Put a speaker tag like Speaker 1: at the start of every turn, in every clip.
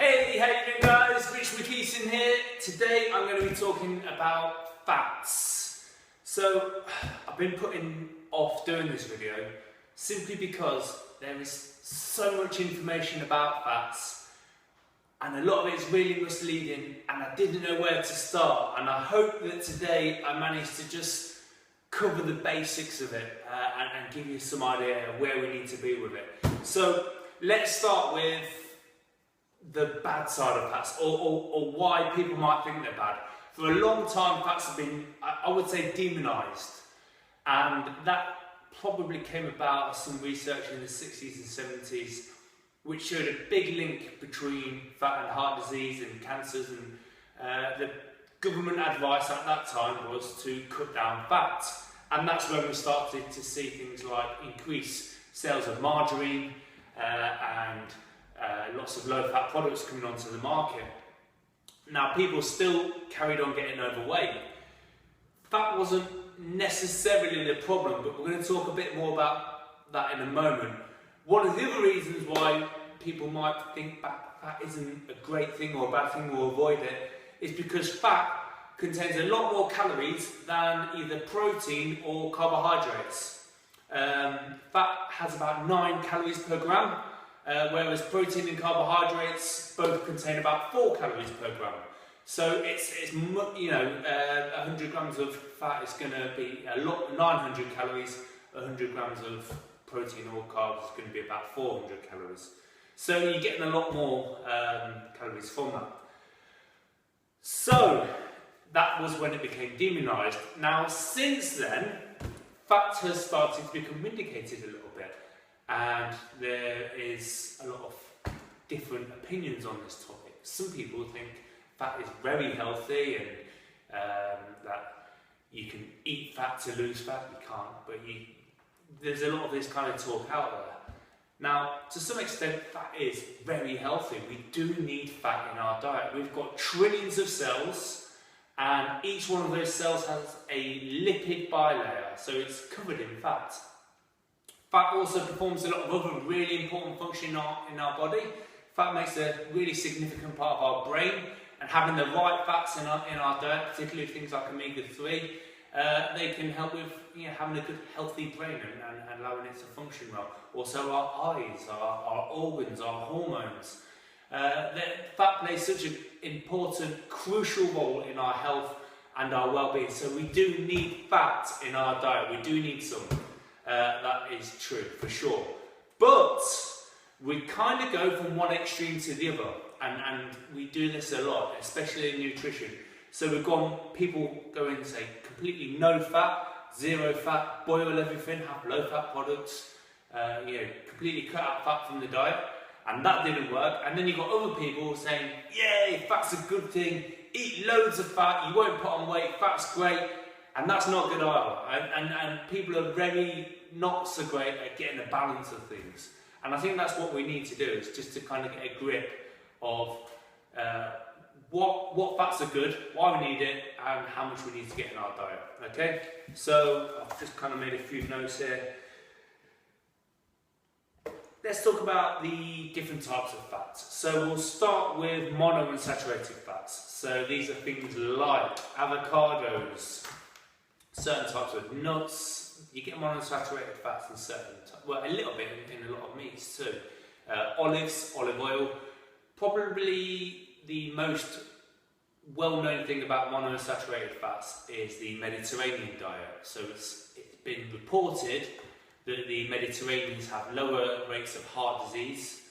Speaker 1: Hey, how you doing guys? Rich McKeeson here. Today I'm going to be talking about fats. So I've been putting off doing this video simply because there is so much information about fats and a lot of it is really misleading and I didn't know where to start, and I hope that today I managed to just cover the basics of it and give you some idea of where we need to be with it. So let's start with the bad side of fats, or why people might think they're bad. For a long time, fats have been, I would say, demonised, and that probably came about some research in the 60s and 70s which showed a big link between fat and heart disease and cancers, and the government advice at that time was to cut down fat, and that's when we started to see things like increased sales of margarine and lots of low-fat products coming onto the market. Now, people still carried on getting overweight. Fat wasn't necessarily the problem, but we're going to talk a bit more about that in a moment. One of the other reasons why people might think fat isn't a great thing or a bad thing or avoid it is because fat contains a lot more calories than either protein or carbohydrates. Fat has about 9 calories per gram, whereas protein and carbohydrates both contain about 4 calories per gram. So it's 100 grams of fat is going to be 900 calories, 100 grams of protein or carbs is going to be about 400 calories. So you're getting a lot more calories from that. So that was when it became demonised. Now, since then, fat has started to become vindicated a little bit, and there is a lot of different opinions on this topic. Some people think fat is very healthy and that you can eat fat to lose fat. You can't, but there's a lot of this kind of talk out there. Now, to some extent, fat is very healthy. We do need fat in our diet. We've got trillions of cells, and each one of those cells has a lipid bilayer, so it's covered in fat. Fat also performs a lot of other really important functions in our body. Fat makes a really significant part of our brain, and having the right fats in our diet, particularly things like omega-3, they can help with having a good, healthy brain and allowing it to function well. Also our eyes, our organs, our hormones. Fat plays such an important, crucial role in our health and our well-being. So we do need fat in our diet. We do need some. That is true, for sure. But we kind of go from one extreme to the other. And we do this a lot, especially in nutrition. So people go in and say completely no fat, zero fat, boil everything, have low fat products, completely cut out fat from the diet, and that didn't work. And then you've got other people saying, yay, fat's a good thing, eat loads of fat, you won't put on weight, fat's great, and that's not good either. And people are very not so great at getting a balance of things. And I think that's what we need to do, is just to kind of get a grip of what fats are good, why we need it, and how much we need to get in our diet. Okay, so I've just kind of made a few notes here. Let's talk about the different types of fats. So we'll start with monounsaturated fats. So these are things like avocados, certain types of nuts. You get monounsaturated fats in certain, well, a little bit in a lot of meats too. Olives, olive oil. Probably the most well-known thing about monounsaturated fats is the Mediterranean diet. So it's been reported that the Mediterraneans have lower rates of heart disease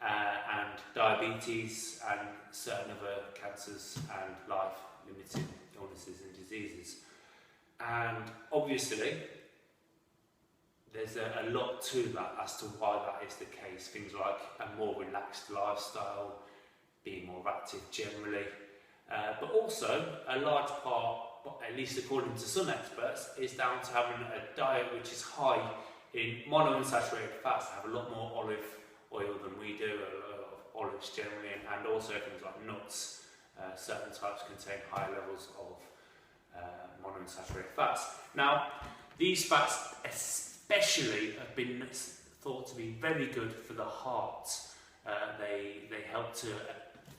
Speaker 1: and diabetes and certain other cancers and life-limiting illnesses and diseases. And obviously, there's a lot to that as to why that is the case. Things like a more relaxed lifestyle, being more active generally, but also a large part, at least according to some experts, is down to having a diet which is high in monounsaturated fats, have a lot more olive oil than we do, a lot of olives generally, and also things like nuts. Certain types contain higher levels of monounsaturated fats. Now, these fats especially have been thought to be very good for the heart. They help to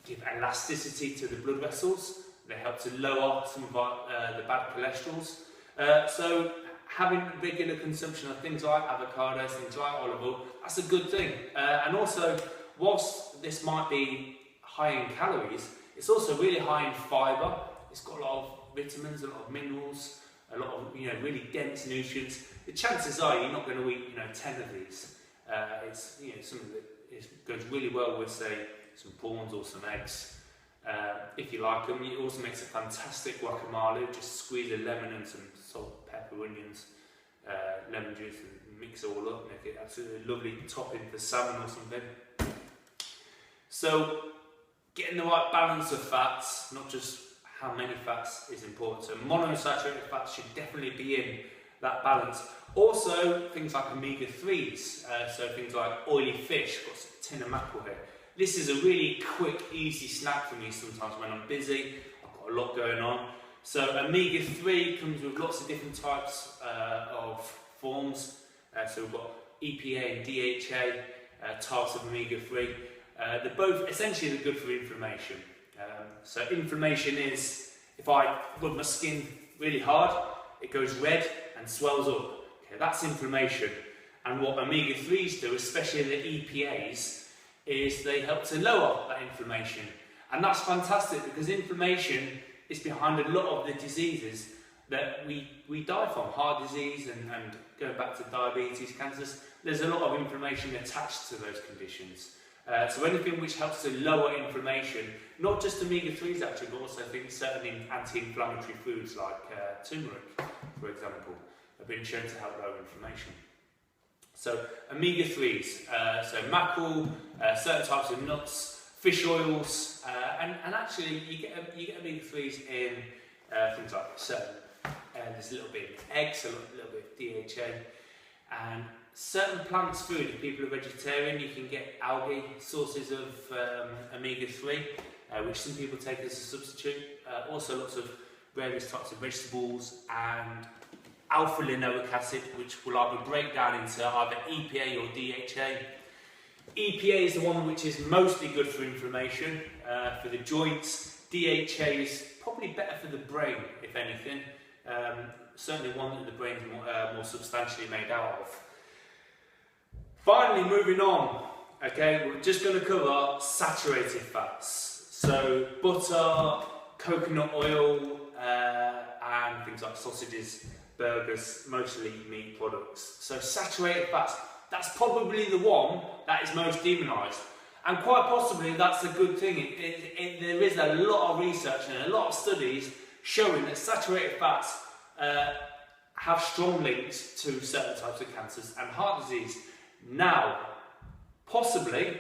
Speaker 1: give elasticity to the blood vessels. They help to lower some of the bad cholesterols. So having regular consumption of things like avocados, things like olive oil, that's a good thing. And also, whilst this might be high in calories, it's also really high in fibre. It's got a lot of vitamins, a lot of minerals, a lot of really dense nutrients. The chances are you're not going to eat 10 of these. It's something that goes really well with, say, some prawns or some eggs. If you like them, it also makes a fantastic guacamole. Just squeeze a lemon and some salt, pepper, onions, lemon juice, and mix it all up. Make it absolutely lovely topping for salmon or something. So, getting the right balance of fats, not just how many fats, is important. So monounsaturated fats should definitely be in that balance. Also, things like omega-3s, so things like oily fish. Got a tin of mackerel here. This is a really quick, easy snack for me sometimes when I'm busy. I've got a lot going on. So omega-3 comes with lots of different types of forms. So we've got EPA and DHA types of omega-3. They're both essentially good for inflammation. So inflammation is, if I rub my skin really hard, it goes red and swells up. Okay, that's inflammation. And what omega-3s do, especially the EPAs, is they help to lower that inflammation. And that's fantastic because inflammation is behind a lot of the diseases that we die from. Heart disease and going back to diabetes, cancers, there's a lot of inflammation attached to those conditions. So anything which helps to lower inflammation, not just omega-3s actually, but also certain anti-inflammatory foods like turmeric, for example, have been shown to help lower inflammation. So omega-3s, so mackerel, certain types of nuts, fish oils, and actually you get omega-3s in things like certain, there's a little bit in eggs, a little bit of DHA, and certain plants food. If people are vegetarian, you can get algae sources of omega-3, which some people take as a substitute. Also lots of various types of vegetables and alpha-linoleic acid, which will either break down into either EPA or DHA. EPA is the one which is mostly good for inflammation, for the joints. DHA is probably better for the brain, if anything. Certainly one that the brain is more substantially made out of. Finally, moving on, okay, we're just going to cover saturated fats. So butter, coconut oil, and things like sausages, burgers, mostly meat products. So saturated fats, that's probably the one that is most demonised. And quite possibly that's a good thing. There is a lot of research and a lot of studies showing that saturated fats have strong links to certain types of cancers and heart disease. Now, possibly,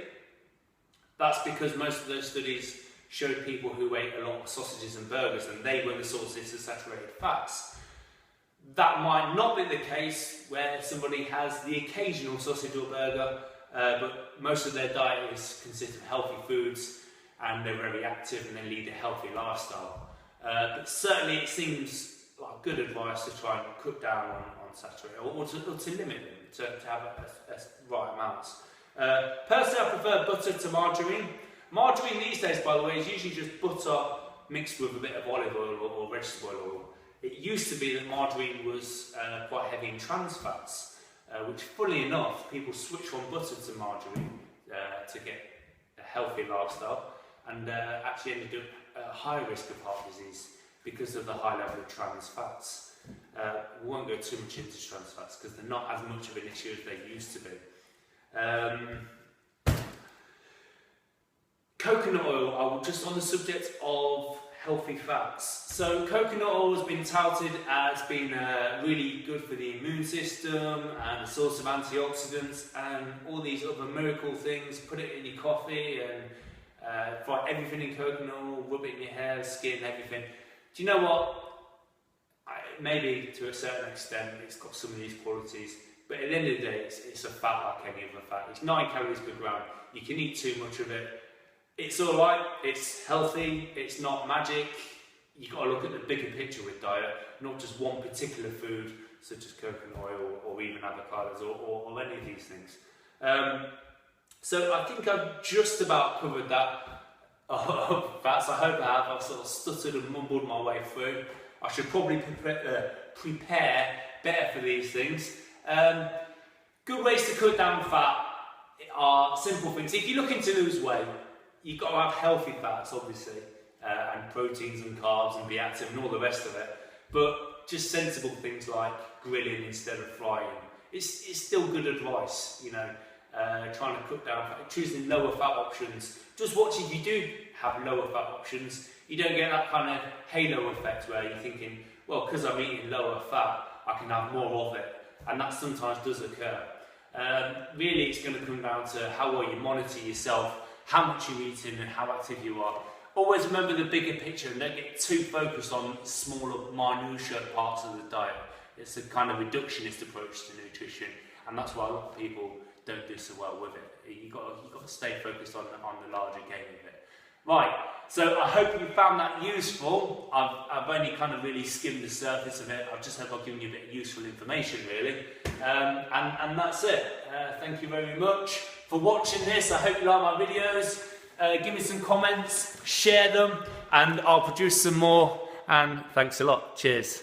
Speaker 1: that's because most of those studies showed people who ate a lot of sausages and burgers and they were the sources of saturated fats. That might not be the case where somebody has the occasional sausage or burger, but most of their diet consists of healthy foods and they're very active and they lead a healthy lifestyle. But certainly it seems like good advice to try and cut down on saturated, or to limit them, to have a right amounts. Personally, I prefer butter to margarine. Margarine these days, by the way, is usually just butter mixed with a bit of olive oil or vegetable oil. It used to be that margarine was quite heavy in trans fats, which, funnily enough, people switch from butter to margarine to get a healthy lifestyle, and actually ended up at a higher risk of heart disease because of the high level of trans fats. We won't go too much into trans fats because they're not as much of an issue as they used to be. Coconut oil, just on the subject of healthy fats. So coconut oil has been touted as being really good for the immune system and a source of antioxidants and all these other miracle things. Put it in your coffee and fry everything in coconut oil, rub it in your hair, skin, everything. Do you know what? Maybe to a certain extent it's got some of these qualities, but at the end of the day it's a fat like any other fat. It's 9 calories per gram. You can eat too much of it. It's alright, it's healthy, it's not magic. You've got to look at the bigger picture with diet, not just one particular food such as coconut oil or even avocados or any of these things. So I think I've just about covered that. of fats. I hope I have. I've sort of stuttered and mumbled my way through. I should probably prepare better for these things. Good ways to cut down fat are simple things. If you're looking to lose weight, you've got to have healthy fats, obviously, and proteins and carbs and be active and all the rest of it. But just sensible things like grilling instead of frying. It's still good advice, you know. Trying to cut down fat, choosing lower fat options. Just watch if you do have lower fat options, you don't get that kind of halo effect where you're thinking, well, because I'm eating lower fat, I can have more of it. And that sometimes does occur. Really, it's going to come down to how well you monitor yourself, how much you're eating and how active you are. Always remember the bigger picture and don't get too focused on smaller, minutiae parts of the diet. It's a kind of reductionist approach to nutrition, and that's why a lot of people don't do so well with it. You've got to stay focused on the larger game of it. Right, so I hope you found that useful. I've only kind of really skimmed the surface of it. I just hope I've given you a bit of useful information, really. And that's it. Thank you very much for watching this. I hope you like my videos. Give me some comments, share them, and I'll produce some more. And thanks a lot. Cheers.